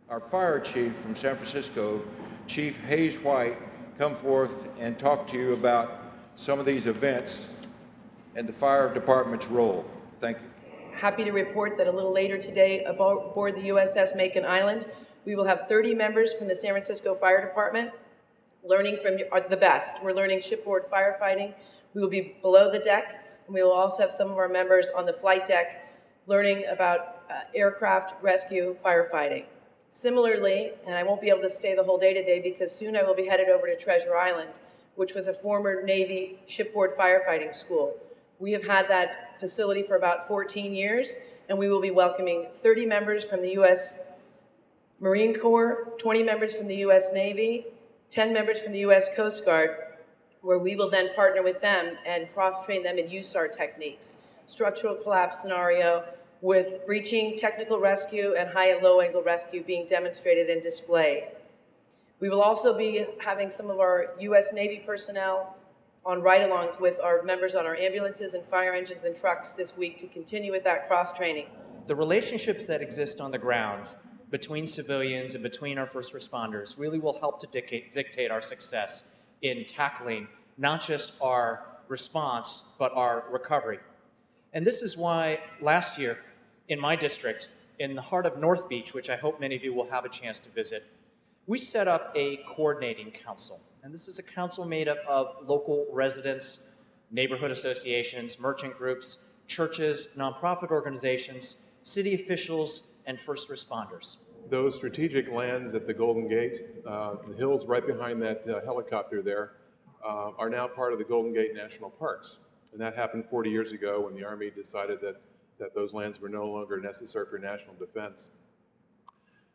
our fire chief from San Francisco, Chief Hayes White, come forth and talk to you about some of these events and the fire department's role. Thank you. Happy to report that a little later today aboard the USS Macon Island, we will have 30 members from the San Francisco Fire Department learning from the best. We're learning shipboard firefighting. We will be below the deck, and we will also have some of our members on the flight deck learning about aircraft rescue firefighting. Similarly, and I won't be able to stay the whole day today because soon I will be headed over to Treasure Island, which was a former Navy shipboard firefighting school. We have had that facility for about 14 years, and we will be welcoming 30 members from the U.S. Marine Corps, 20 members from the U.S. Navy, 10 members from the U.S. Coast Guard, where we will then partner with them and cross-train them in USAR techniques, structural collapse scenario, with breaching, technical rescue, and high and low angle rescue being demonstrated and displayed. We will also be having some of our U.S. Navy personnel on ride-alongs with our members on our ambulances and fire engines and trucks this week to continue with that cross-training. The relationships that exist on the ground between civilians and between our first responders really will help to dictate our success in tackling not just our response, but our recovery. And this is why last year in my district, in the heart of North Beach, which I hope many of you will have a chance to visit, we set up a coordinating council. And this is a council made up of local residents, neighborhood associations, merchant groups, churches, nonprofit organizations, city officials, and first responders. Those strategic lands at the Golden Gate, the hills right behind that helicopter there, are now part of the Golden Gate National Parks. And that happened 40 years ago when the Army decided that those lands were no longer necessary for national defense.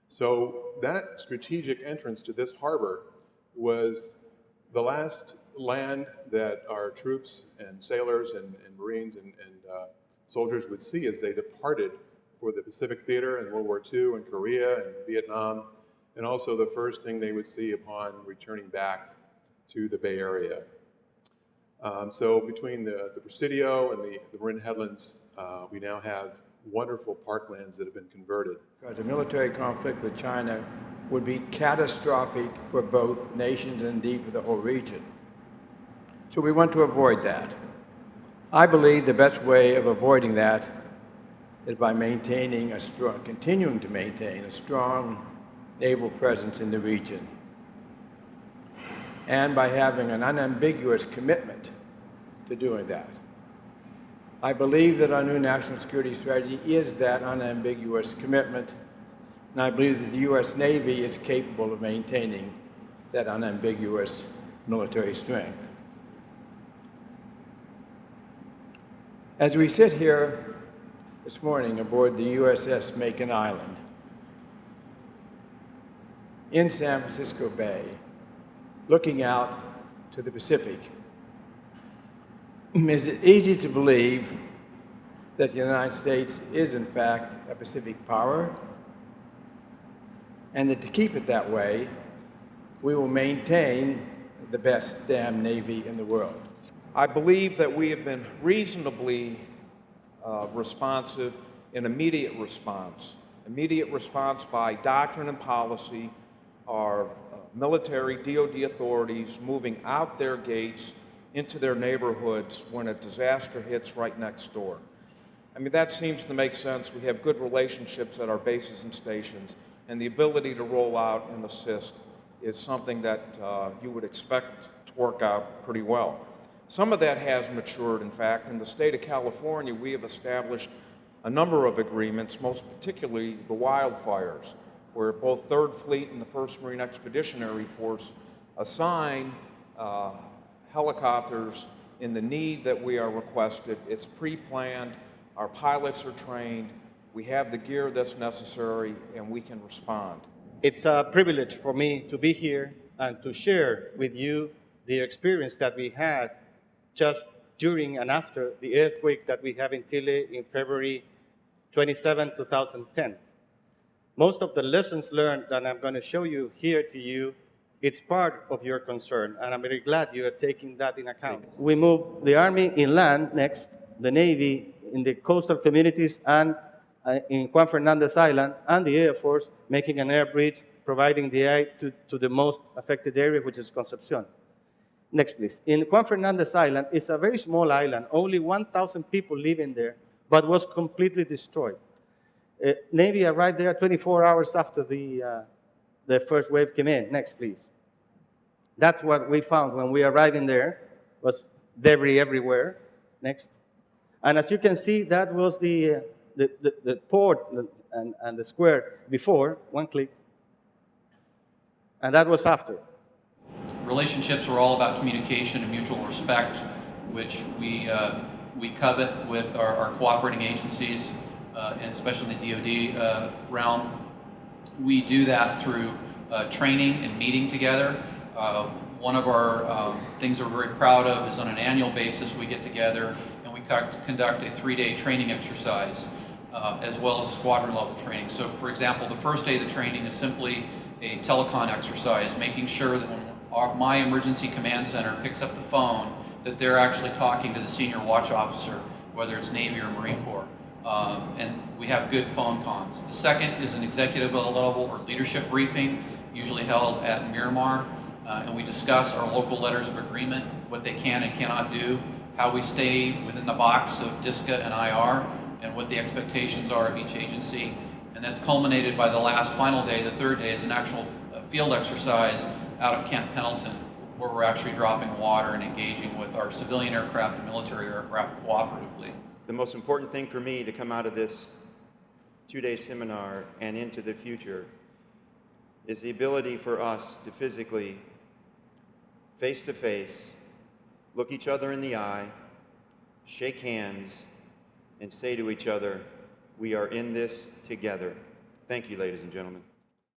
So that strategic entrance to this harbor was the last land that our troops and sailors and Marines and soldiers would see as they departed for the Pacific Theater in World War II and Korea and Vietnam, and also the first thing they would see upon returning back to the Bay Area. So between the Presidio and the Marin Headlands, we now have wonderful parklands that have been converted. Because a military conflict with China would be catastrophic for both nations and indeed for the whole region. So we want to avoid that. I believe the best way of avoiding that is by continuing to maintain a strong naval presence in the region, and by having an unambiguous commitment to doing that. I believe that our new national security strategy is that unambiguous commitment, and I believe that the U.S. Navy is capable of maintaining that unambiguous military strength. As we sit here this morning aboard the USS Macon Island in San Francisco Bay, looking out to the Pacific, is it easy to believe that the United States is in fact a Pacific power, and that to keep it that way, we will maintain the best damn Navy in the world? I believe that we have been reasonably responsive in immediate response by doctrine and policy, our military DoD authorities moving out their gates into their neighborhoods when a disaster hits right next door. I mean, that seems to make sense. We have good relationships at our bases and stations, and the ability to roll out and assist is something that you would expect to work out pretty well. Some of that has matured, in fact. In the state of California, we have established a number of agreements, most particularly the wildfires, where both 3rd Fleet and the 1st Marine Expeditionary Force assign helicopters in the need that we are requested. It's pre-planned, our pilots are trained, we have the gear that's necessary, and we can respond. It's a privilege for me to be here and to share with you the experience that we had just during and after the earthquake that we have in Chile in February 27, 2010. Most of the lessons learned that I'm going to show you here to you, it's part of your concern, and I'm very glad you are taking that in account. We move the Army inland next, the Navy in the coastal communities and in Juan Fernandez Island, and the Air Force making an air bridge, providing the aid to the most affected area, which is Concepcion. Next, please. In Juan Fernandez Island, it's a very small island, only 1,000 people living there, but was completely destroyed. Navy arrived there 24 hours after the first wave came in. Next, please. That's what we found when we arrived in there, was debris everywhere. Next. And as you can see, that was the port and the square before, one click, and that was after. Relationships are all about communication and mutual respect, which we covet with our cooperating agencies, and especially in the DoD realm. We do that through training and meeting together. One of our things we're very proud of is on an annual basis we get together and we conduct a 3-day training exercise, as well as squadron level training. So for example, the first day of the training is simply a telecon exercise, making sure that when my emergency command center picks up the phone, that they're actually talking to the senior watch officer, whether it's Navy or Marine Corps. And we have good phone cons. The second is an executive level or leadership briefing, usually held at Miramar, and we discuss our local letters of agreement, what they can and cannot do, how we stay within the box of DISCA and IR, and what the expectations are of each agency. And that's culminated by the last final day, the third day, is an actual field exercise out of Camp Pendleton, where we're actually dropping water and engaging with our civilian aircraft and military aircraft cooperatively. The most important thing for me to come out of this 2-day seminar and into the future is the ability for us to physically, face-to-face, look each other in the eye, shake hands, and say to each other, we are in this together. Thank you, ladies and gentlemen.